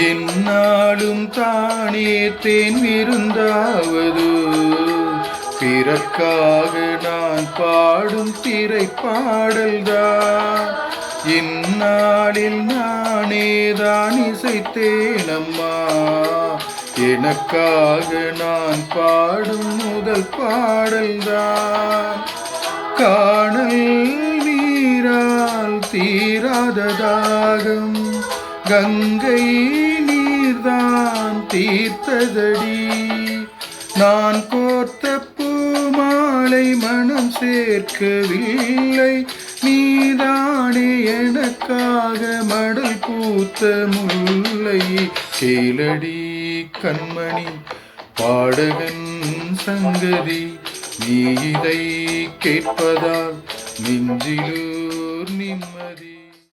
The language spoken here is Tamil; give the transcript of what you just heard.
என்னாலும் தானே தேன் விருந்தாவது பிறர்க்காக நான் பாடும் திரைப்பாடல்தான். இந்நாளில் நானேதான் இசைத்தேனம்மா, எனக்காக நான் பாடும் முதல் பாடல்தான். காணல் நீரால் தீராத தாகம் கங்கை நீர்தான் தீர்த்ததடி. நான் கோர்த்த பூமாலை மனம் சேர்க்கவில்லை, நீதானே எனக்காக மடல் பூத்த முல்லை. கேளடி கண்மணி பாடகன் சங்கதி, நீ இதை கேட்பதால் நெஞ்சிலூர் நிம்மதி.